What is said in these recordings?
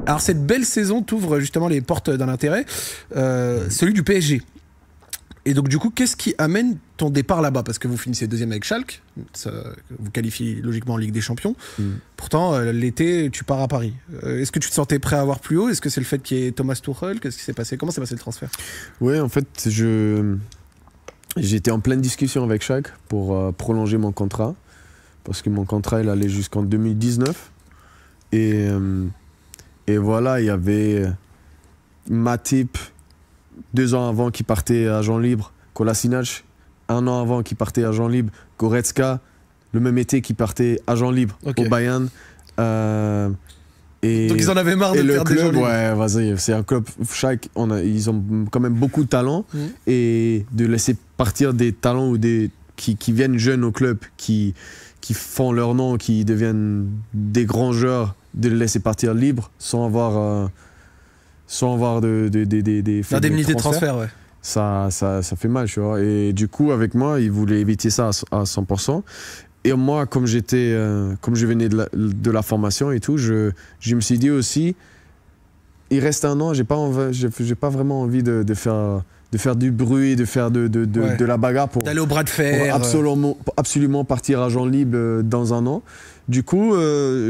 Alors cette belle saison t'ouvre justement les portes d'un intérêt, celui du PSG. Et donc du coup, qu'est-ce qui amène ton départ là-bas? Parce que vous finissez deuxième avec Schalke, ça vous qualifie logiquement en Ligue des Champions. Pourtant, l'été, tu pars à Paris. Est-ce que tu te sentais prêt à avoir plus haut? Est-ce que c'est le fait qu'il y ait Thomas Tuchel? Qu'est-ce qui s'est passé? Comment s'est passé le transfert? Ouais, en fait, j'étais en pleine discussion avec Schalke pour prolonger mon contrat. Parce que mon contrat, il allait jusqu'en 2019. Et voilà, il y avait Matip, 2 ans avant qui partait agent libre, Kolasinac, 1 an avant qui partait agent libre, Goretzka, le même été qui partait agent libre au Bayern. Donc ils en avaient marre de perdre des gens libres. Ouais, vas-y, c'est un club, ils ont quand même beaucoup de talent et de laisser partir des talents ou qui viennent jeunes au club, qui font leur nom, qui deviennent des grands joueurs, de les laisser partir libres sans avoir l'indemnité de transfert, ouais. Ça fait mal, tu vois. Et du coup, avec moi, ils voulaient éviter ça à 100%. Et moi, comme je venais de la formation et tout, je me suis dit aussi, il reste 1 an, j'ai pas vraiment envie de faire du bruit, de faire de la bagarre pour d'aller au bras de fer, pour absolument partir agent libre dans 1 an. Du coup,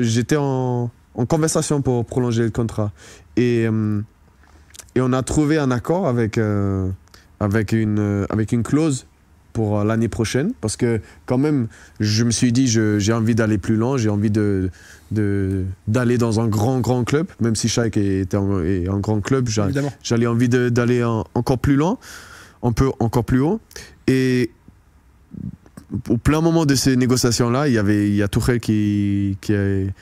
j'étais en conversation pour prolonger le contrat. Et on a trouvé un accord avec une clause pour l'année prochaine. Parce que quand même, je me suis dit, j'ai envie d'aller plus loin, j'ai envie d'aller dans un grand club. Même si Schalke est un grand club, j'avais envie d'aller encore plus loin, un peu encore plus haut. Et au plein moment de ces négociations-là, il y a Tuchel qui est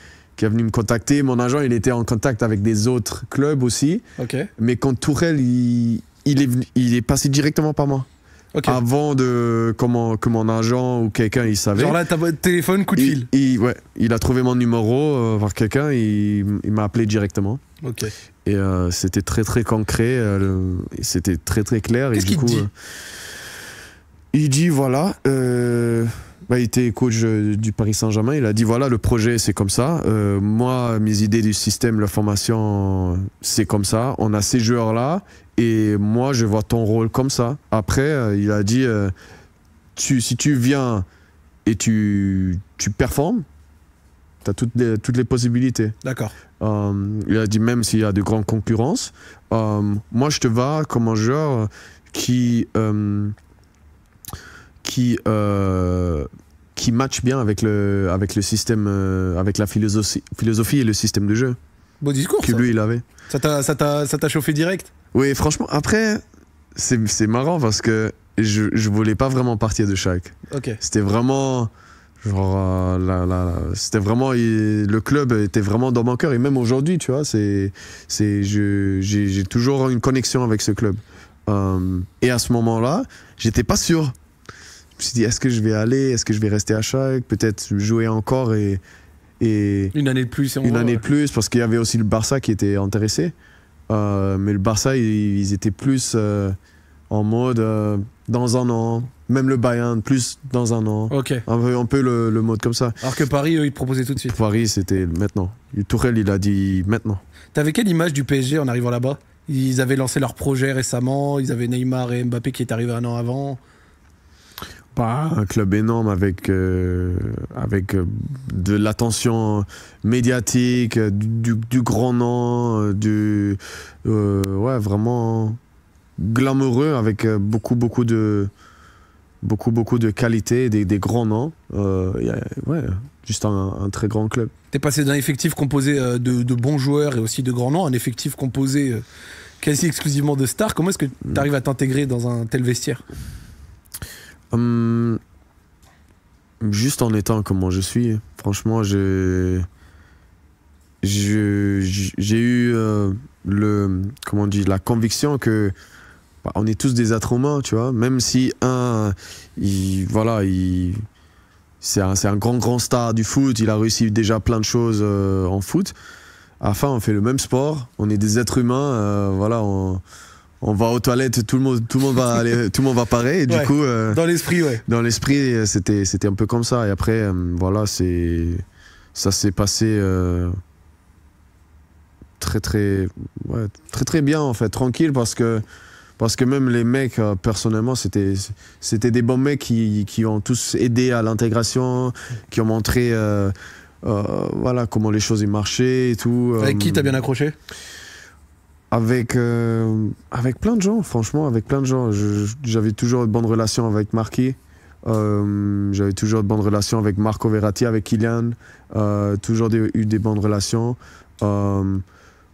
venu me contacter. Mon agent, il était en contact avec des autres clubs aussi. Mais quand Tuchel, il est passé directement par moi. Avant que mon agent ou quelqu'un, il savait. Genre là, t'as votre téléphone, coup de fil. Il a trouvé mon numéro par quelqu'un, il m'a appelé directement. Et c'était très très concret, c'était très très clair. Qu'est-ce qu'il dit? Il dit voilà, il était coach du Paris Saint-Germain, il a dit voilà, le projet c'est comme ça, moi mes idées du système, la formation c'est comme ça, on a ces joueurs là et moi je vois ton rôle comme ça. Après il a dit si tu viens et tu performes, tu as toutes les possibilités. D'accord. Il a dit même s'il y a de grandes concurrences, moi je te vois comme un joueur qui match bien avec le système, avec la philosophie et le système de jeu. Beau discours, que lui il avait. Ça t'a chauffé direct? Oui, franchement. Après, c'est marrant parce que je voulais pas vraiment partir de Schalke. C'était vraiment genre c'était vraiment le club était vraiment dans mon cœur et même aujourd'hui, tu vois, j'ai toujours une connexion avec ce club. Et à ce moment-là, j'étais pas sûr. Je me suis dit, est-ce que je vais aller, est-ce que je vais rester à Schalke, peut-être jouer encore et une année de plus. Une année de plus, parce qu'il y avait aussi le Barça qui était intéressé. Mais le Barça, ils étaient plus en mode dans 1 an. Même le Bayern, plus dans 1 an. Un peu le mode comme ça. Alors que Paris, eux, ils te proposaient tout de suite. Paris, c'était maintenant. Tuchel, il a dit maintenant. T'avais quelle image du PSG en arrivant là-bas? Ils avaient lancé leur projet récemment, ils avaient Neymar et Mbappé qui est arrivé 1 an avant. Un club énorme avec de l'attention médiatique, du grand nom, vraiment glamoureux avec beaucoup de qualité, des grands noms. Juste un très grand club. T'es passé d'un effectif composé de bons joueurs et aussi de grands noms à un effectif composé quasi exclusivement de stars. Comment est-ce que tu arrives à t'intégrer dans un tel vestiaire? Juste en étant comme moi je suis. Franchement, j'ai eu la conviction que on est tous des êtres humains, tu vois. Même si c'est un grand star du foot, il a réussi déjà plein de choses en foot. À la fin, on fait le même sport, on est des êtres humains, on va aux toilettes, tout le monde va aller, tout le monde va pareil. Et du coup, dans l'esprit, dans l'esprit, c'était un peu comme ça. Et après, ça s'est passé très bien en fait, tranquille parce que même les mecs, personnellement, c'était des bons mecs qui ont tous aidé à l'intégration, qui ont montré voilà, comment les choses y marchaient et tout. Avec qui t'as bien accroché? Avec plein de gens, franchement, avec plein de gens. J'avais toujours de bonnes relations avec Marquis. J'avais toujours de bonnes relations avec Marco Verratti, avec Kylian. Toujours eu des bonnes relations.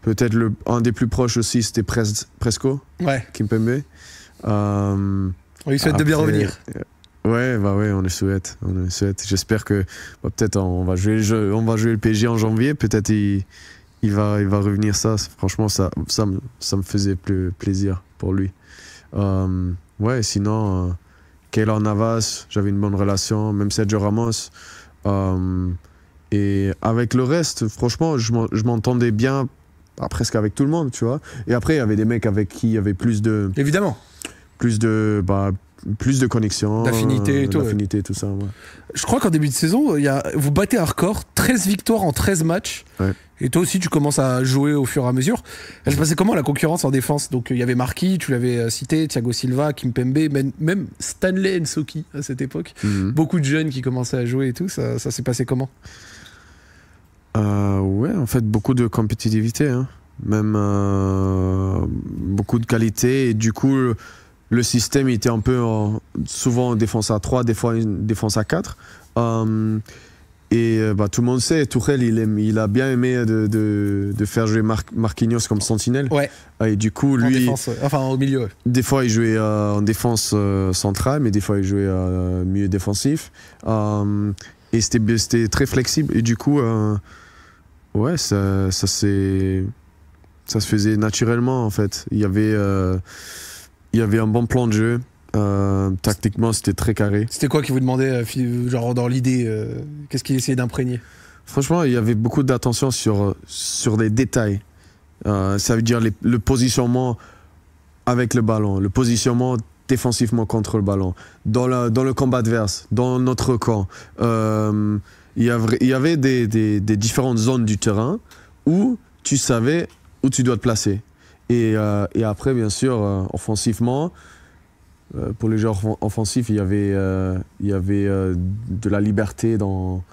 Peut-être un des plus proches aussi, c'était Presco, Kimpembe. On lui souhaite de bien revenir. Ouais, on le souhaite. J'espère que peut-être on va jouer le PSG en janvier. Peut-être il va revenir ça. Franchement, ça me faisait plaisir pour lui. Sinon, Keylor Navas, j'avais une bonne relation. Même Sergio Ramos. Et avec le reste, franchement, je m'entendais bien presque avec tout le monde, tu vois. Et après, il y avait des mecs avec qui il y avait plus de... Évidemment. Plus de connexion. D'affinité et tout. D'affinité, tout ça, ouais. Je crois qu'en début de saison, vous battez un record, 13 victoires en 13 matchs. Ouais. Et toi aussi, tu commences à jouer au fur et à mesure. Elle se passait comment la concurrence en défense? Donc il y avait Marquis, tu l'avais cité, Thiago Silva, Kimpembe, même Stanley Nsoki à cette époque. Beaucoup de jeunes qui commençaient à jouer et tout. Ça s'est passé comment? Ouais, en fait, beaucoup de compétitivité, hein. Même beaucoup de qualité. Et du coup, le système était un peu souvent défense à 3, des fois une défense à 4. Tout le monde sait, Tuchel, il a bien aimé de faire jouer Marquinhos comme sentinelle. Ouais. Et du coup, lui. En défense, enfin au milieu. Ouais. Des fois, il jouait en défense centrale, mais des fois, il jouait milieu défensif. Et c'était très flexible. Et du coup, ça se faisait naturellement, en fait. Il y avait un bon plan de jeu. Tactiquement, c'était très carré. C'était quoi qui vous demandait, genre dans l'idée, qu'est-ce qu'il essayait d'imprégner? Franchement, il y avait beaucoup d'attention sur les détails. Ça veut dire le positionnement avec le ballon, le positionnement défensivement contre le ballon, dans le combat adverse, dans notre camp. Il y avait des différentes zones du terrain où tu savais où tu dois te placer. Et après, bien sûr, offensivement, pour les joueurs offensifs, il y avait de la liberté dans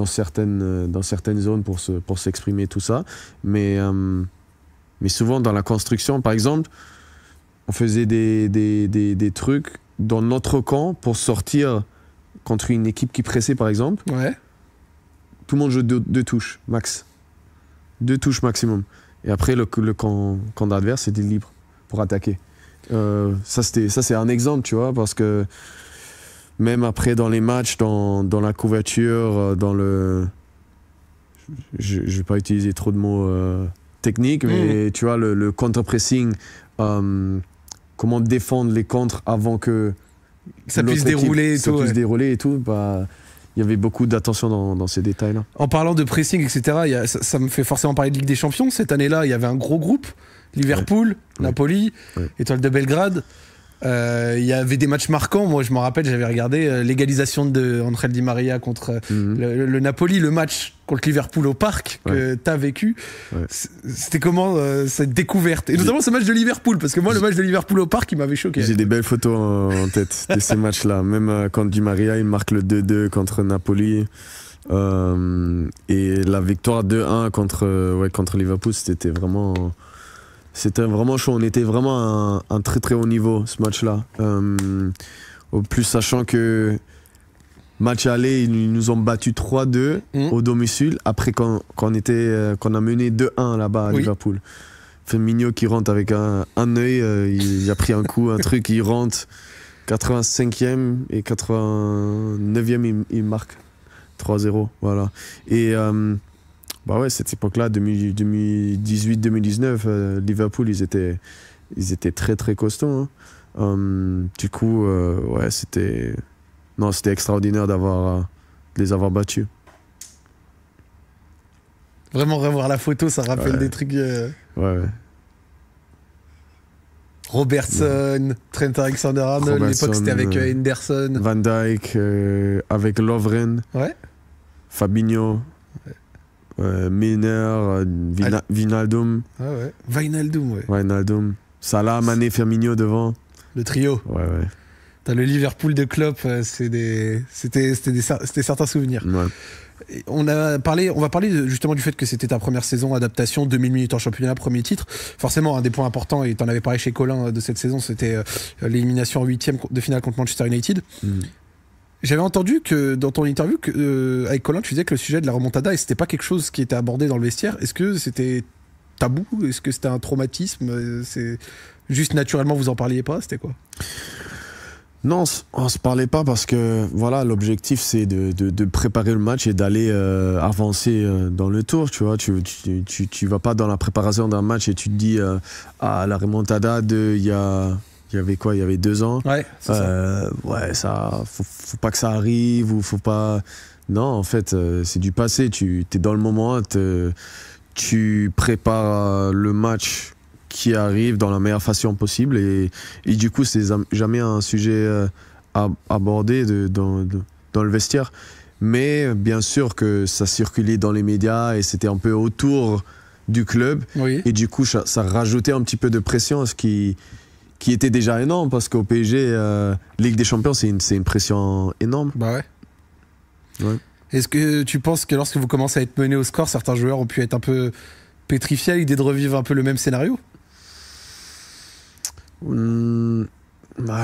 certaines zones pour s'exprimer, tout ça. Mais souvent, dans la construction, par exemple, on faisait des trucs dans notre camp pour sortir contre une équipe qui pressait, par exemple. Ouais. Tout le monde joue deux touches, max. 2 touches maximum. Et après, le camp adverse était libre pour attaquer. Ça, c'est un exemple, tu vois, parce que même après, dans les matchs, dans la couverture, je ne vais pas utiliser trop de mots techniques, mais tu vois, le contre-pressing, comment défendre les contres avant que ça puisse dérouler et tout. Il y avait beaucoup d'attention dans ces détails-là. En parlant de pressing, etc., ça me fait forcément parler de Ligue des Champions. Cette année-là, il y avait un gros groupe. Liverpool, Napoli, Étoile de Belgrade. Il y avait des matchs marquants. Moi, je me rappelle, j'avais regardé l'égalisation de Angel Di Maria contre le Napoli, le match contre Liverpool au Parc que tu as vécu. Ouais. C'était comment cette découverte? Et notamment ce match de Liverpool, parce que moi, le match de Liverpool au Parc, il m'avait choqué. J'ai des belles photos en tête de ces matchs-là. Même quand Di Maria, il marque le 2-2 contre Napoli. Et la victoire 2-1 contre Liverpool, c'était vraiment chaud. On était vraiment à un très très haut niveau, ce match-là. Au plus sachant que match aller, ils nous ont battu 3-2 au domicile après qu'on a mené 2-1 là-bas à Liverpool. Firmino qui rentre avec un œil, il a pris un coup, un truc, il rentre 85e et 89e, il marque 3-0. Voilà. Et cette époque-là, 2018-2019, Liverpool, ils étaient très très costauds. Hein. Du coup, c'était extraordinaire de les avoir battus. Vraiment revoir la photo, ça rappelle des trucs. Ouais. Robertson, Trent Alexander-Arnold, l'époque c'était avec Henderson. Van Dijk, avec Lovren. Ouais. Fabinho. Milner, Wijnaldum. Ah ouais. Wijnaldum, ouais. Wijnaldum. Salah, Mané, Firmino devant. Le trio. Ouais. T'as le Liverpool de Klopp, c'était certains souvenirs. Ouais. On va parler justement du fait que c'était ta première saison, adaptation, 2000 minutes en championnat, premier titre. Forcément, un des points importants, et t'en avais parlé chez Colin de cette saison, c'était l'élimination en 8e de finale contre Manchester United. J'avais entendu que dans ton interview avec Colin, tu disais que le sujet de la remontada, c'était pas quelque chose qui était abordé dans le vestiaire. Est-ce que c'était tabou? Est-ce que c'était un traumatisme? C'est juste naturellement vous en parliez pas? C'était quoi? Non, on se parlait pas parce que voilà, l'objectif c'est de préparer le match et d'aller avancer dans le tour, tu vois. Tu vas pas dans la préparation d'un match et tu te dis la remontada il y avait 2 ans. Ouais, c'est ça. Ouais, ça faut pas que ça arrive ou faut pas. Non, en fait, c'est du passé. Tu es dans le moment, tu prépares le match qui arrive dans la meilleure façon possible et du coup c'est jamais un sujet abordé dans le vestiaire, mais bien sûr que ça circulait dans les médias et c'était un peu autour du club. Oui. Et du coup ça rajoutait un petit peu de pression, ce qui était déjà énorme parce qu'au PSG Ligue des Champions c'est une pression énorme. Bah ouais. Est-ce que tu penses que lorsque vous commencez à être mené au score, certains joueurs ont pu être un peu pétrifiés à l'idée de revivre un peu le même scénario? Je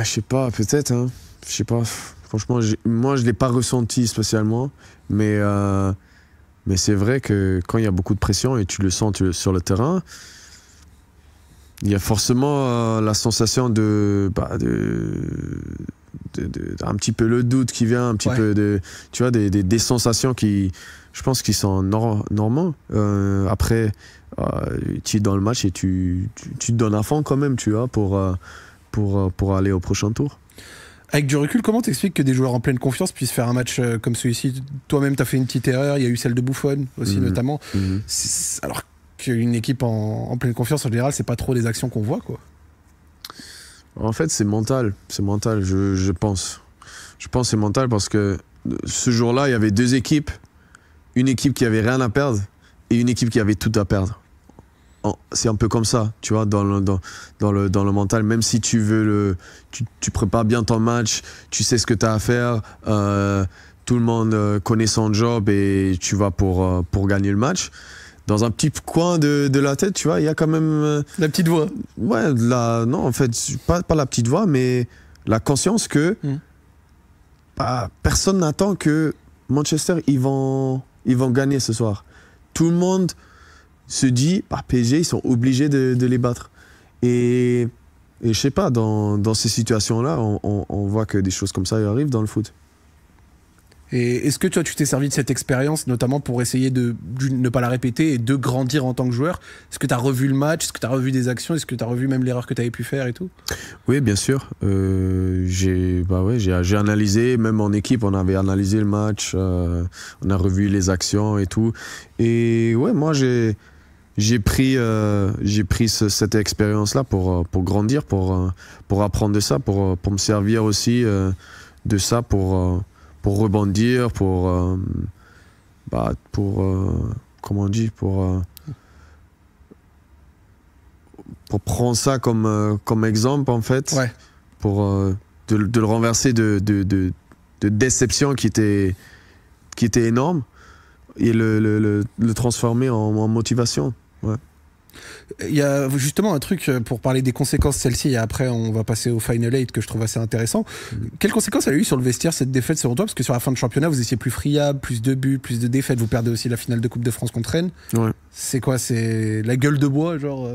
sais pas, peut-être. Hein. Je sais pas. Franchement, moi, je l'ai pas ressenti spécialement, mais c'est vrai que quand il y a beaucoup de pression et tu le sens sur le terrain, il y a forcément la sensation un petit peu le doute qui vient, un petit peu tu vois, des sensations qui, je pense, qui sont normaux. Après, tu es dans le match et tu te donnes à fond quand même, tu vois, pour aller au prochain tour. Avec du recul, comment t'expliques que des joueurs en pleine confiance puissent faire un match comme celui-ci? Toi-même, t'as fait une petite erreur, il y a eu celle de Buffon aussi notamment. Alors qu'une équipe en pleine confiance, en général, c'est pas trop des actions qu'on voit, quoi. En fait, c'est mental, je pense. Je pense que c'est mental parce que ce jour-là, il y avait 2 équipes. Une équipe qui avait rien à perdre et une équipe qui avait tout à perdre. C'est un peu comme ça, tu vois, dans le mental. Même si tu veux tu prépares bien ton match, tu sais ce que tu as à faire, tout le monde connaît son job et tu vas pour gagner le match. Dans un petit coin de la tête, tu vois, il y a quand même... la petite voix. Ouais, non, en fait, pas la petite voix, mais la conscience que personne n'attend que Manchester, ils vont gagner ce soir. Tout le monde se dit, PSG, ils sont obligés de les battre. Et je sais pas, dans ces situations-là, on voit que des choses comme ça arrivent dans le foot. Et est-ce que toi, tu t'es servi de cette expérience, notamment pour essayer de ne pas la répéter et de grandir en tant que joueur? Est-ce que tu as revu le match? Est-ce que tu as revu des actions? Est-ce que tu as revu même l'erreur que tu avais pu faire et tout? Oui, bien sûr. J'ai analysé, même en équipe, on avait analysé le match, on a revu les actions et tout. Et ouais, moi, j'ai pris cette expérience-là pour grandir, pour apprendre de ça, pour me servir aussi de ça pour rebondir, comment on dit, pour prendre ça comme exemple en fait, pour de le renverser de déception qui était énorme et le transformer en motivation. Ouais. Il y a justement un truc pour parler des conséquences de celle-ci et après on va passer au Final 8 que je trouve assez intéressant. Quelles conséquences elle a eu sur le vestiaire cette défaite selon toi? Parce que sur la fin de championnat vous étiez plus friable, plus de buts, plus de défaites, vous perdez aussi la finale de Coupe de France contre Rennes. Ouais. C'est quoi? C'est la gueule de bois genre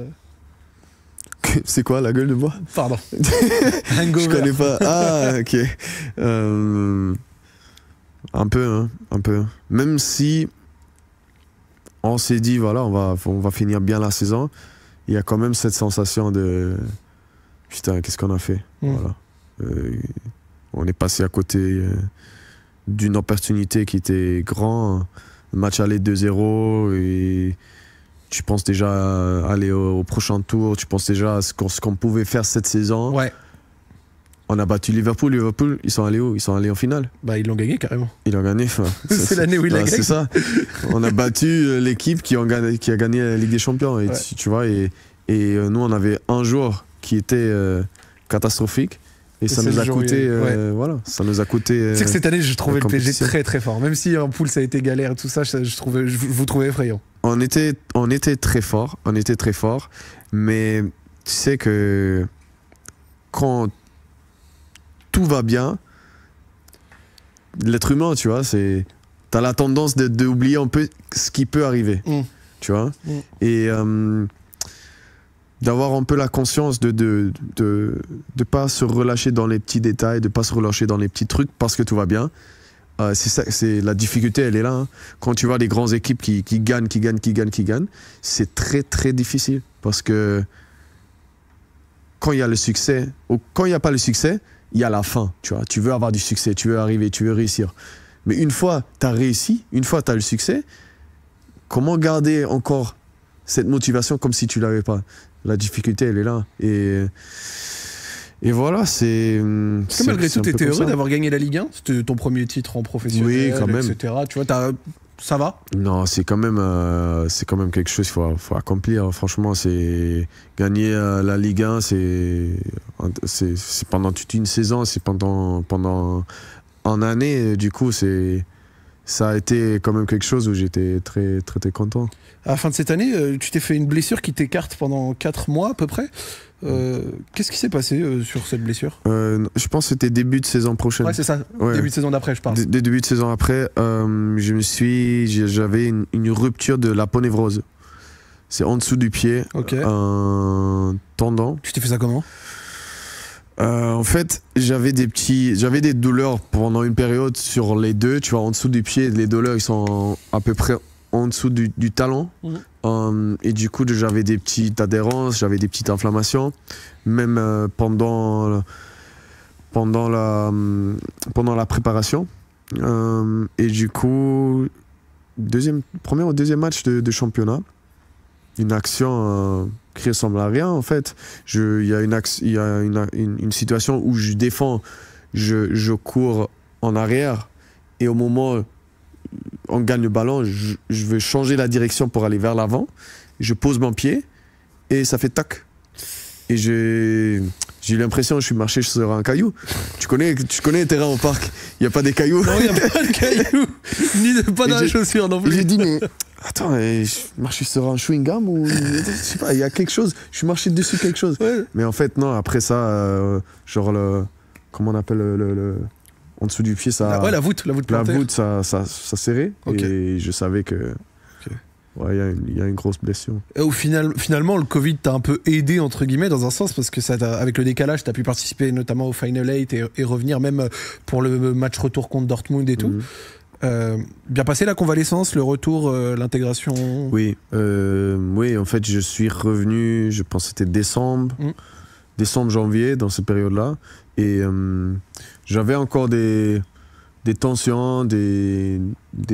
C'est quoi la gueule de bois? Pardon. Hangover. Je connais pas. Ah ok. Un peu, hein, un peu. Même si on s'est dit, voilà, on va finir bien la saison, il y a quand même cette sensation de putain, qu'est-ce qu'on a fait? Voilà. On est passé à côté d'une opportunité qui était grand. Le match allait 2-0 et tu penses déjà aller au prochain tour, tu penses déjà à ce qu'on pouvait faire cette saison. Ouais. On a battu Liverpool. Liverpool, ils sont allés où? Ils sont allés en finale. Bah, ils l'ont gagné carrément. Ils ont gagné. C'est l'année où il a gagné. C'est ça. On a battu l'équipe qui a gagné la Ligue des Champions. Et Ouais. tu vois, et nous, on avait un joueur qui était catastrophique. Et ça c'est nous le a jour où coûté. il y a- Voilà, ça nous a coûté. Tu sais que cette année, je trouvais le PSG compétition. très très fort. Même si en poule ça a été galère et tout ça, je vous trouvais effrayant. On était très fort. On était très fort. Mais tu sais que quand tout va bien, l'être humain, tu vois, t'as la tendance d'oublier un peu ce qui peut arriver, tu vois, et d'avoir un peu la conscience de pas se relâcher dans les petits détails, de pas se relâcher dans les petits trucs parce que tout va bien. C'est la difficulté, elle est là. Hein. Quand tu vois les grandes équipes qui gagnent, c'est très très difficile parce que quand il y a le succès, ou quand il n'y a pas le succès, il y a la fin, tu vois. Tu veux avoir du succès, tu veux arriver, tu veux réussir. Mais une fois tu as réussi, une fois tu as le succès, comment garder encore cette motivation comme si tu l'avais pas? La difficulté, elle est là. Et voilà, c'est... Est-ce que malgré tout, tu étais heureux d'avoir gagné la Ligue 1? C'était ton premier titre en professionnel, oui, quand même. etc. Tu vois, ça va? Non, c'est quand même quelque chose qu'il faut accomplir. Franchement, c'est gagner la Ligue 1, c'est pendant toute une saison, c'est pendant une année. Du coup, ça a été quand même quelque chose où j'étais très, très, très content. À la fin de cette année, tu t'es fait une blessure qui t'écarte pendant 4 mois à peu près. Qu'est-ce qui s'est passé sur cette blessure? Je pense que c'était début de saison prochaine. Ouais, c'est ça. Ouais. Début de saison d'après, je parle. Début de saison après, j'avais une rupture de l'aponévrose. C'est en dessous du pied, Ok. un tendon. Tu t'es fait ça comment? En fait, j'avais des douleurs pendant une période sur les deux. Tu vois, en dessous du pied, les douleurs ils sont à peu près en dessous du talon. Et du coup, j'avais des petites adhérences, j'avais des petites inflammations. Même pendant la préparation. Et du coup, premier ou deuxième match de championnat, une action qui ressemble à rien en fait. Il y a une situation où je défends, je cours en arrière et au moment où on gagne le ballon, je veux changer la direction pour aller vers l'avant. Je pose mon pied et ça fait tac. Et j'ai eu l'impression que je suis marché sur un caillou. Tu connais les terrains au parc, il n'y a pas des cailloux. Non, il n'y a pas de caillou, pas dans la chaussure non plus. J'ai dit, mais attends, je marche sur un chewing-gum ou je sais pas, il y a quelque chose, je suis marché dessus quelque chose. Ouais. Mais en fait, non, après ça, genre comment on appelle en dessous du pied, ça. Ouais, la voûte plantaire. La voûte, ça serrait. Okay. Et je savais que. Ouais, il y a une grosse blessure. Et finalement, le Covid t'a un peu aidé, entre guillemets, dans un sens, parce que avec le décalage, t'as pu participer notamment au Final 8 et revenir même pour le match retour contre Dortmund et tout. Bien passé la convalescence, le retour, l'intégration? Oui, en fait, je suis revenu, je pense que c'était décembre, janvier, dans cette période-là. Et j'avais encore des tensions, des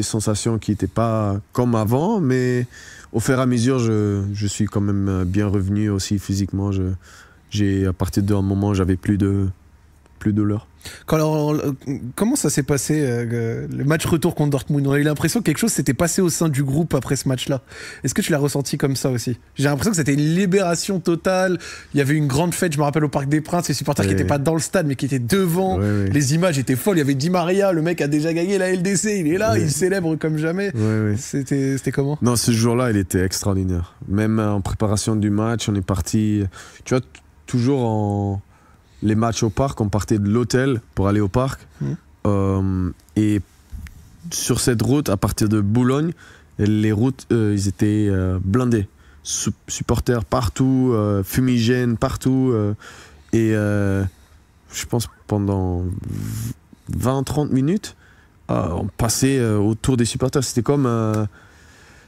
sensations qui n'étaient pas comme avant, mais au fur et à mesure, je suis quand même bien revenu aussi physiquement. À partir d'un moment, j'avais plus de douleur. Comment ça s'est passé, le match retour contre Dortmund? On a eu l'impression que quelque chose s'était passé au sein du groupe après ce match-là. Est-ce que tu l'as ressenti comme ça aussi? J'ai l'impression que c'était une libération totale. Il y avait une grande fête, je me rappelle, au Parc des Princes, les supporters qui n'étaient pas dans le stade, mais qui étaient devant. Les images étaient folles. Il y avait Di Maria, le mec a déjà gagné la LDC, il est là, il célèbre comme jamais. C'était comment? Non, ce jour-là, il était extraordinaire. Même en préparation du match, on est parti, tu vois, toujours les matchs au parc, on partait de l'hôtel pour aller au parc. Et sur cette route, à partir de Boulogne, les routes, ils étaient blindés. Supporters partout, fumigènes partout. Et je pense pendant 20-30 minutes, on passait autour des supporters. C'était comme...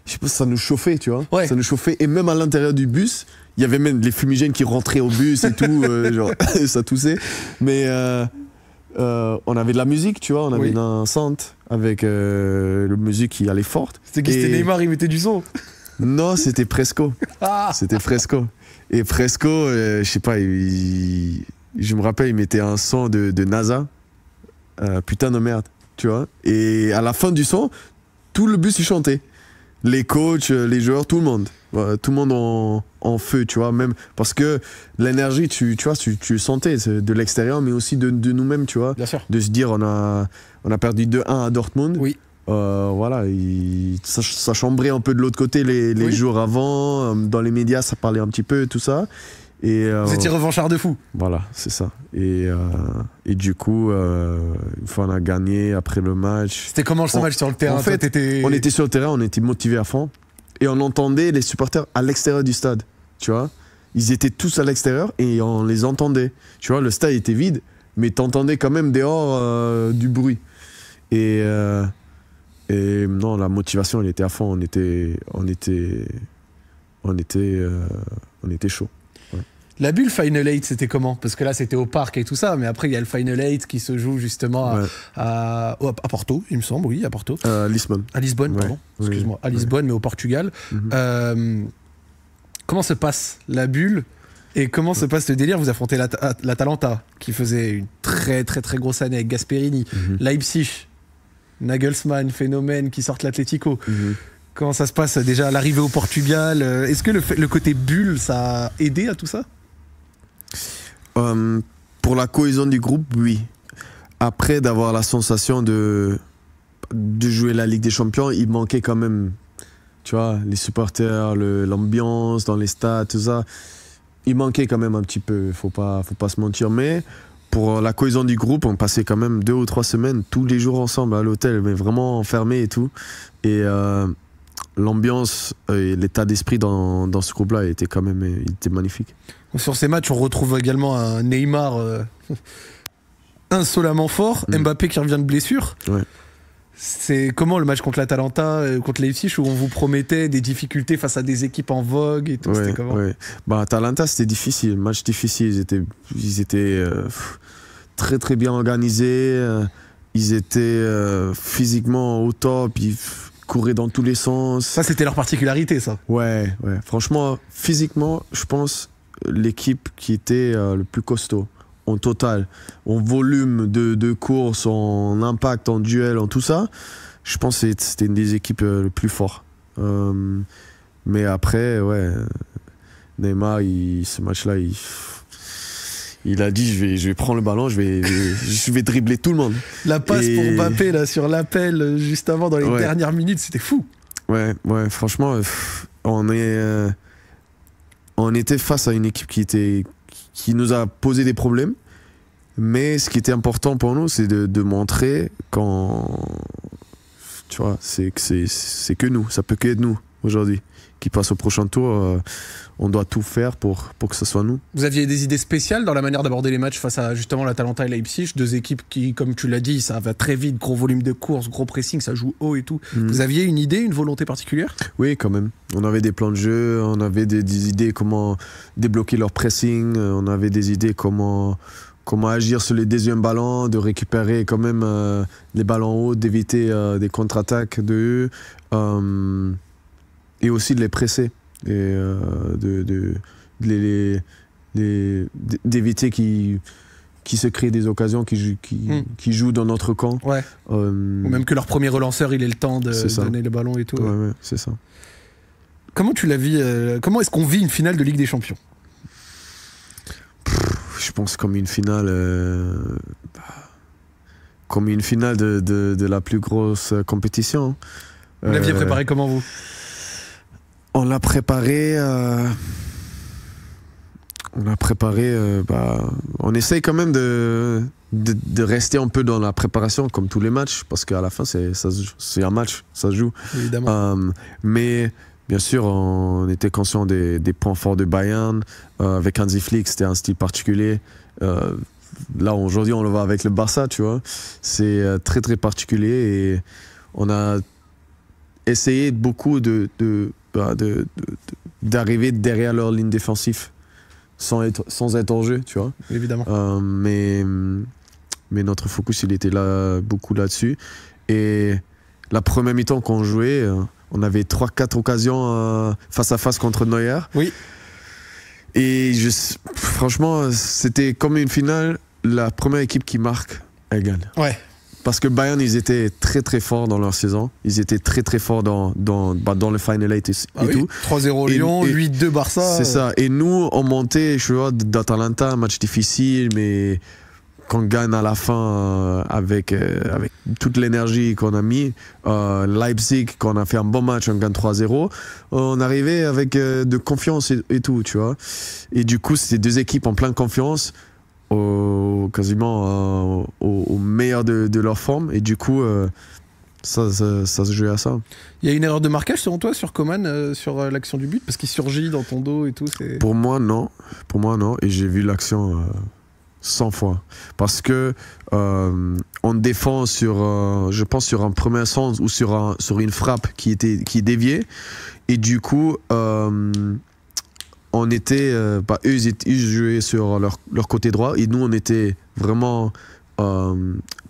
je sais pas, ça nous chauffait, tu vois. Ouais. Ça nous chauffait. Et même à l'intérieur du bus, il y avait même les fumigènes qui rentraient au bus et tout. Genre, ça toussait. Mais on avait de la musique, tu vois. On avait une enceinte avec la musique qui allait forte. C'était qui? C'était Neymar, il mettait du son? Non, c'était Fresco. C'était Fresco. Et Fresco, je sais pas, je me rappelle, il mettait un son de NASA. Putain de merde, tu vois. Et à la fin du son, tout le bus il chantait. Les coachs, les joueurs, tout le monde. Tout le monde en feu, tu vois. Même parce que l'énergie, tu vois, tu sentais de l'extérieur, mais aussi de nous-mêmes, tu vois. Bien sûr. De se dire, on a perdu 2-1 à Dortmund. Oui. Voilà, ça chambrait un peu de l'autre côté les jours avant. Dans les médias, ça parlait un petit peu, tout ça. Et, vous étiez revanchard de fou. Voilà, c'est ça. Et du coup, une fois on a gagné après le match. C'était comment ce match sur le terrain? En fait, on était sur le terrain, on était motivés à fond. Et on entendait les supporters à l'extérieur du stade. Tu vois, ils étaient tous à l'extérieur et on les entendait. Tu vois, le stade était vide, mais t'entendais quand même dehors du bruit. Et non, la motivation, elle était à fond. On était chaud. Ouais. La bulle Final 8, c'était comment? Parce que là, c'était au parc et tout ça, mais après, il y a le Final 8 qui se joue justement à Porto, il me semble, oui, à Porto. Lisbonne. À Lisbonne, pardon. Oui. Excuse-moi. À Lisbonne, mais au Portugal. Comment se passe la bulle et comment se passe le délire? Vous affrontez l'Atalanta, qui faisait une très, très, très grosse année avec Gasperini. Leipzig, Nagelsmann, phénomène, qui sortent l'Atlético. Comment ça se passe déjà à l'arrivée au Portugal? Est-ce que le côté bulle, ça a aidé à tout ça? Pour la cohésion du groupe, oui. Après, d'avoir la sensation de jouer la Ligue des Champions, il manquait quand même, tu vois, les supporters, l'ambiance dans les stades, tout ça. Il manquait quand même un petit peu, faut pas se mentir. Mais pour la cohésion du groupe, on passait quand même 2 ou 3 semaines tous les jours ensemble à l'hôtel, mais vraiment enfermés et tout. Et l'ambiance et l'état d'esprit dans ce groupe-là était quand même magnifique. Sur ces matchs, on retrouve également un Neymar insolemment fort, Mbappé qui revient de blessure. Ouais. C'est comment le match contre l'Atalanta, contre Leipzig, où on vous promettait des difficultés face à des équipes en vogue et tout? C'était comment? Bah, Atalanta, c'était difficile, match difficile. Ils étaient très très bien organisés. Ils étaient physiquement au top. Ils couraient dans tous les sens. Ça, c'était leur particularité, ça. Ouais. Franchement, physiquement, je pense l'équipe qui était le plus costaud. En total, en volume de course, en impact, en duel, en tout ça, je pense que c'était une des équipes le plus fortes. Mais après, Neymar, ce match-là, il a dit je vais prendre le ballon, je vais dribbler tout le monde. La passe pour Mbappé là, sur l'appel juste avant, dans les dernières minutes, c'était fou. Ouais, franchement, on était face à une équipe qui nous a posé des problèmes, mais ce qui était important pour nous, c'est de montrer tu vois, c'est que nous, ça peut que être nous aujourd'hui qui passe au prochain tour. On doit tout faire pour que ce soit nous. Vous aviez des idées spéciales dans la manière d'aborder les matchs face à justement l'Atalanta et Leipzig, 2 équipes qui, comme tu l'as dit, ça va très vite, gros volume de course, gros pressing, ça joue haut et tout. Vous aviez une idée, une volonté particulière? Oui, quand même. On avait des plans de jeu, on avait des idées comment débloquer leur pressing, on avait des idées comment agir sur les deuxièmes ballons, de récupérer quand même les ballons hauts, d'éviter des contre-attaques de eux, et aussi de les presser et d'éviter qu'ils se créent des occasions qui jouent dans notre camp. Ouais. Ou même que leur premier relanceur, il ait le temps de donner le ballon et tout. Ouais, c'est ça. Comment tu l'as vu comment est-ce qu'on vit une finale de Ligue des Champions? Je pense comme une finale de la plus grosse compétition. Vous l'aviez préparé comment, vous? On l'a préparé. On essaye quand même de rester un peu dans la préparation, comme tous les matchs, parce qu'à la fin, c'est un match, ça se joue. Évidemment. Mais bien sûr, on était conscient des points forts de Bayern. Avec Hansi Flick, c'était un style particulier. Là, aujourd'hui, on le voit avec le Barça, tu vois. C'est très, très particulier. Et on a essayé beaucoup d'arriver derrière leur ligne défensive sans être en jeu, tu vois. Évidemment. Mais notre focus, il était là, beaucoup là-dessus. Et la première mi-temps qu'on jouait, on avait 3-4 occasions face à face contre Neuer. Oui. Et franchement, c'était comme une finale. La première équipe qui marque, elle gagne. Ouais. Parce que Bayern, ils étaient très très forts dans leur saison. Ils étaient très très forts dans le Final 8 et tout. 3-0 Lyon, 8-2 Barça. C'est ça. Et nous, on montait, je vois, d'Atalanta, match difficile, mais qu'on gagne à la fin avec toute l'énergie qu'on a mis. Leipzig, qu'on a fait un bon match, on gagne 3-0. On arrivait avec de confiance et tout, tu vois. Et du coup, c'était deux équipes en pleine confiance, quasiment au meilleur de leur forme. Et du coup, ça se jouait à ça. Il y a une erreur de marquage selon toi sur Coman, sur l'action du but, parce qu'il surgit dans ton dos et tout. Pour moi, non. Et j'ai vu l'action 100 fois. Parce que on défend je pense sur un premier sens ou sur une frappe qui est déviée. Et du coup, on était, eux ils jouaient sur leur côté droit et nous on était vraiment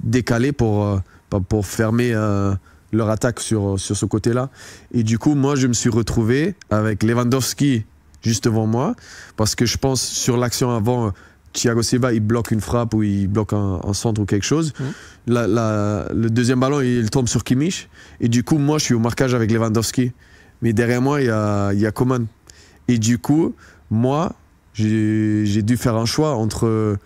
décalés pour fermer leur attaque sur ce côté-là. Et du coup, moi je me suis retrouvé avec Lewandowski juste devant moi, parce que je pense sur l'action avant, Thiago Silva il bloque une frappe ou il bloque un centre ou quelque chose. Le deuxième ballon il tombe sur Kimmich et du coup moi je suis au marquage avec Lewandowski, mais derrière moi il y a Coman. Et du coup, moi, j'ai dû faire un choix entre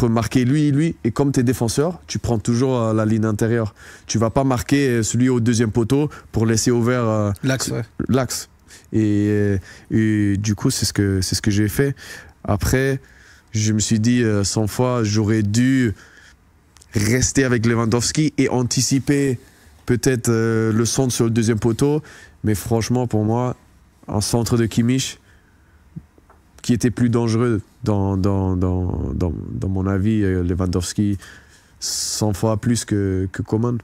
marquer lui et lui. Et comme tu es défenseur, tu prends toujours la ligne intérieure. Tu vas pas marquer celui au deuxième poteau pour laisser ouvert l'axe. Et du coup, c'est ce que j'ai fait. Après, je me suis dit 100 fois, j'aurais dû rester avec Lewandowski et anticiper peut-être le centre sur le deuxième poteau. Mais franchement, pour moi, un centre de Kimmich qui était plus dangereux dans mon avis, Lewandowski 100 fois plus que Coman.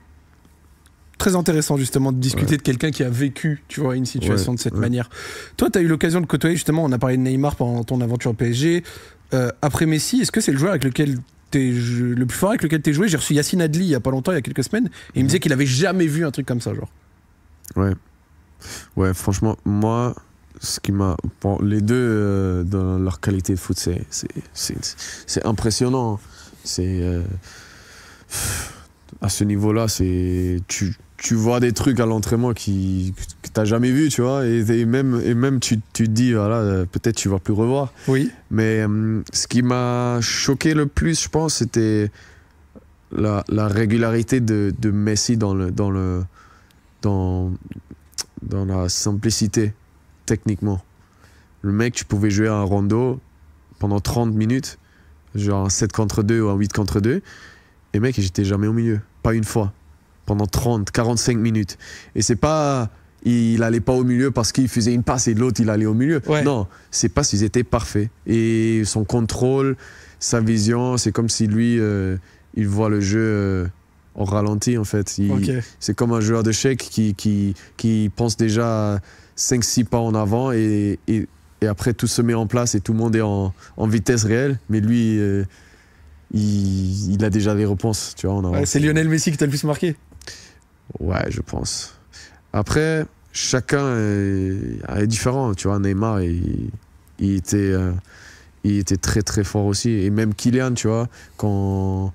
Très intéressant justement de discuter de quelqu'un qui a vécu, tu vois, une situation de cette manière. Toi, tu as eu l'occasion de côtoyer justement, on a parlé de Neymar pendant ton aventure au PSG. Après Messi, est-ce que c'est le joueur avec lequel le plus fort avec lequel tu es joué? J'ai reçu Yacine Adli il y a pas longtemps, il y a quelques semaines, et il me disait qu'il avait jamais vu un truc comme ça, genre. Ouais, franchement, moi, les deux dans leur qualité de foot, c'est impressionnant. À ce niveau-là, tu vois des trucs à l'entraînement que t'as jamais vu, tu vois, et même tu te dis, voilà, peut-être tu vas plus revoir. Oui. Mais ce qui m'a choqué le plus, je pense, c'était la régularité de Messi dans la simplicité, techniquement. Le mec, tu pouvais jouer un rondo pendant 30 minutes, genre un 7 contre 2 ou un 8 contre 2, et mec, j'étais jamais au milieu, pas une fois, pendant 30, 45 minutes. Et c'est pas, il allait pas au milieu parce qu'il faisait une passe et l'autre, il allait au milieu. Ouais. Non, c'est parce qu'ils étaient parfaits. Et son contrôle, sa vision, c'est comme si lui, il voit le jeu en ralenti, en fait. C'est comme un joueur d'échecs qui pense déjà 5-6 pas en avant et après tout se met en place et tout le monde est en vitesse réelle. Mais lui, il a déjà les réponses, tu vois. C'est Lionel Messi qui t'a le plus marqué? Ouais, je pense. Après, chacun est différent, tu vois. Neymar, il était très très fort aussi. Et même Kylian, tu vois, quand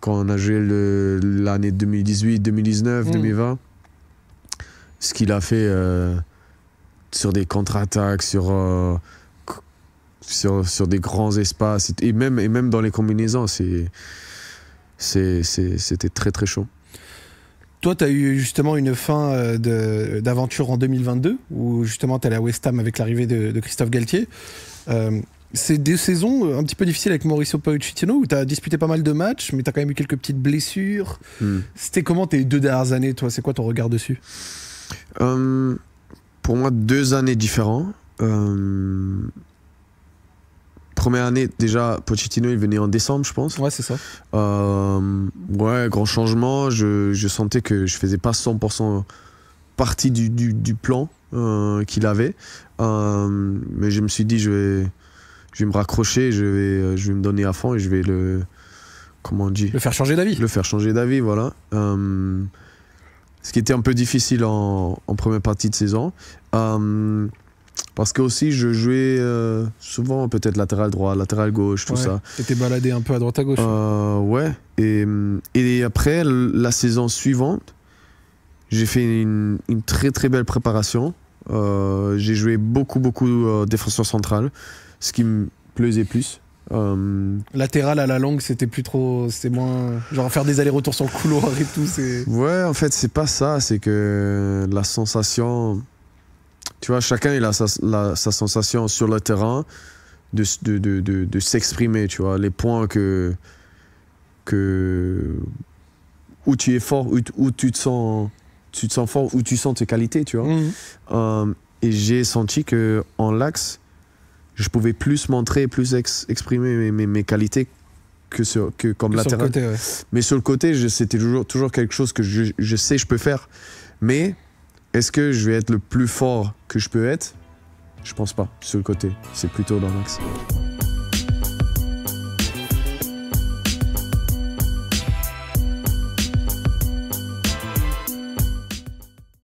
on a joué l'année 2018, 2019, 2020, ce qu'il a fait sur des contre-attaques, sur des grands espaces, et même dans les combinaisons, c'était très très chaud. Toi, tu as eu justement une fin d'aventure en 2022, où justement tu allé à West Ham avec l'arrivée de Christophe Galtier. C'est des saisons un petit peu difficiles avec Mauricio Pochettino, où tu as disputé pas mal de matchs, mais tu as quand même eu quelques petites blessures. C'était comment tes 2 dernières années, toi? C'est quoi ton regard dessus? Pour moi, 2 années différentes. Première année, déjà, Pochettino, il venait en décembre, je pense. Ouais, c'est ça. Ouais, grand changement. Je sentais que je faisais pas 100% partie du plan qu'il avait. Mais je me suis dit, je vais me raccrocher, je vais me donner à fond et je vais comment on dit ? Le faire changer d'avis. Le faire changer d'avis, voilà. Ce qui était un peu difficile en première partie de saison. Parce que aussi, je jouais souvent peut-être latéral droit, latéral gauche, tout ça. Et t'es baladé un peu à droite à gauche. Ouais. Et après, la saison suivante, j'ai fait une très très belle préparation. J'ai joué beaucoup défenseur central, ce qui me plaisait plus. Latéral à la longue, c'était moins. Genre faire des allers-retours sur le couloir et tout. Ouais, en fait, c'est pas ça. C'est que la sensation. Tu vois, chacun il a sa sensation sur le terrain de s'exprimer. Tu vois, les points où tu es fort, où tu te sens fort, où tu sens tes qualités. Tu vois. Et j'ai senti qu'en l'axe, je pouvais plus montrer, plus exprimer mes qualités que comme latéral. Sur le côté, ouais. Mais sur le côté, c'était toujours quelque chose que je sais je peux faire. Mais est-ce que je vais être le plus fort que je peux être? Je pense pas. Sur le côté, c'est plutôt dans l'axe.